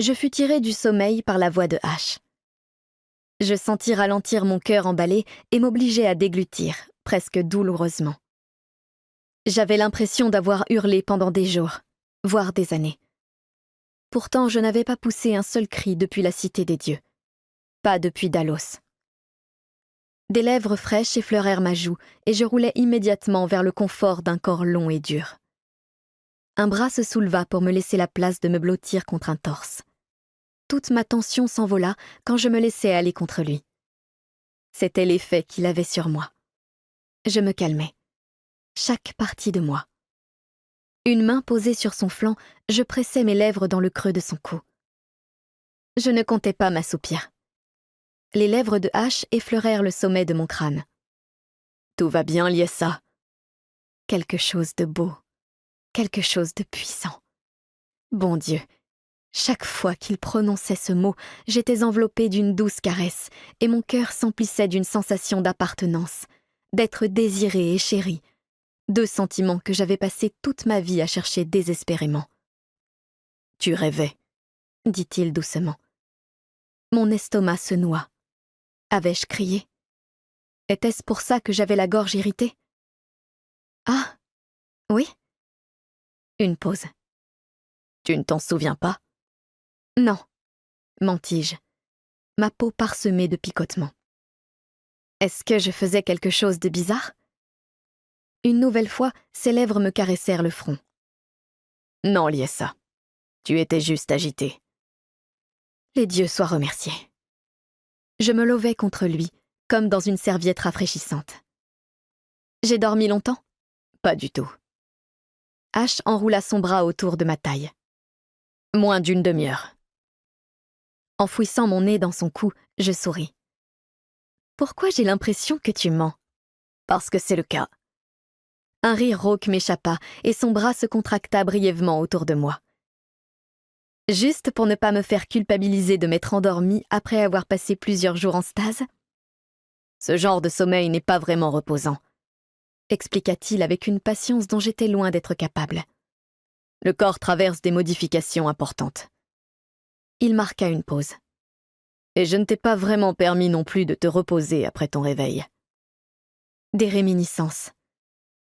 je fus tirée du sommeil par la voix de H. Je sentis ralentir mon cœur emballé et m'obliger à déglutir, presque douloureusement. J'avais l'impression d'avoir hurlé pendant des jours, voire des années. Pourtant, je n'avais pas poussé un seul cri depuis la cité des dieux. Pas depuis Dalos. Des lèvres fraîches effleurèrent ma joue et je roulai immédiatement vers le confort d'un corps long et dur. Un bras se souleva pour me laisser la place de me blottir contre un torse. Toute ma tension s'envola quand je me laissai aller contre lui. C'était l'effet qu'il avait sur moi. Je me calmais. Chaque partie de moi. Une main posée sur son flanc, je pressais mes lèvres dans le creux de son cou. Je ne comptais pas m'assoupir. Les lèvres de H effleurèrent le sommet de mon crâne. « Tout va bien, Liessa ?» Quelque chose de beau, quelque chose de puissant. Bon Dieu, chaque fois qu'il prononçait ce mot, j'étais enveloppée d'une douce caresse et mon cœur s'emplissait d'une sensation d'appartenance, d'être désirée et chérie. Deux sentiments que j'avais passé toute ma vie à chercher désespérément. « Tu rêvais, » dit-il doucement. Mon estomac se noua. Avais-je crié? Était-ce pour ça que j'avais la gorge irritée? Ah, oui? Une pause. Tu ne t'en souviens pas? Non, mentis-je, ma peau parsemée de picotements. Est-ce que je faisais quelque chose de bizarre? Une nouvelle fois, ses lèvres me caressèrent le front. Non, Liessa, tu étais juste agitée. Les dieux soient remerciés. Je me lovai contre lui, comme dans une serviette rafraîchissante. J'ai dormi longtemps? Pas du tout. H enroula son bras autour de ma taille. Moins d'une demi-heure. Enfouissant mon nez dans son cou, je souris. Pourquoi j'ai l'impression que tu mens? Parce que c'est le cas. Un rire rauque m'échappa et son bras se contracta brièvement autour de moi. Juste pour ne pas me faire culpabiliser de m'être endormie après avoir passé plusieurs jours en stase? Ce genre de sommeil n'est pas vraiment reposant, expliqua-t-il avec une patience dont j'étais loin d'être capable. Le corps traverse des modifications importantes. Il marqua une pause. Et je ne t'ai pas vraiment permis non plus de te reposer après ton réveil. Des réminiscences.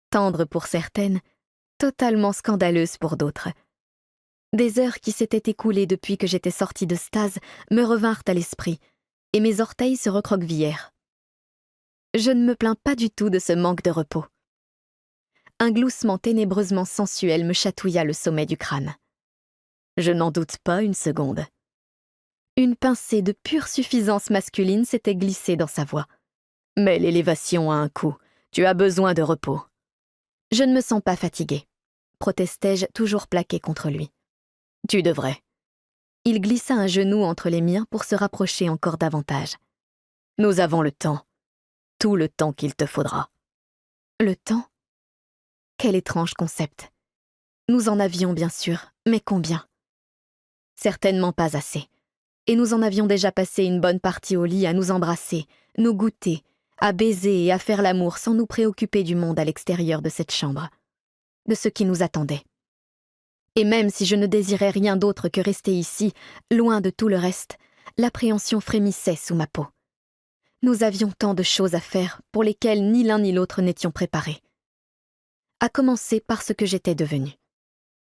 Tendres pour certaines, totalement scandaleuses pour d'autres. Des heures qui s'étaient écoulées depuis que j'étais sortie de stase me revinrent à l'esprit, et mes orteils se recroquevillèrent. Je ne me plains pas du tout de ce manque de repos. Un gloussement ténébreusement sensuel me chatouilla le sommet du crâne. Je n'en doute pas une seconde. Une pincée de pure suffisance masculine s'était glissée dans sa voix. Mais l'élévation a un coût. Tu as besoin de repos. Je ne me sens pas fatiguée, protestai-je, toujours plaquée contre lui. Tu devrais. Il glissa un genou entre les miens pour se rapprocher encore davantage. Nous avons le temps. Tout le temps qu'il te faudra. Le temps? Quel étrange concept. Nous en avions bien sûr, mais combien? Certainement pas assez. Et nous en avions déjà passé une bonne partie au lit à nous embrasser, nous goûter, à baiser et à faire l'amour sans nous préoccuper du monde à l'extérieur de cette chambre, de ce qui nous attendait. Et même si je ne désirais rien d'autre que rester ici, loin de tout le reste, l'appréhension frémissait sous ma peau. Nous avions tant de choses à faire pour lesquelles ni l'un ni l'autre n'étions préparés. À commencer par ce que j'étais devenue.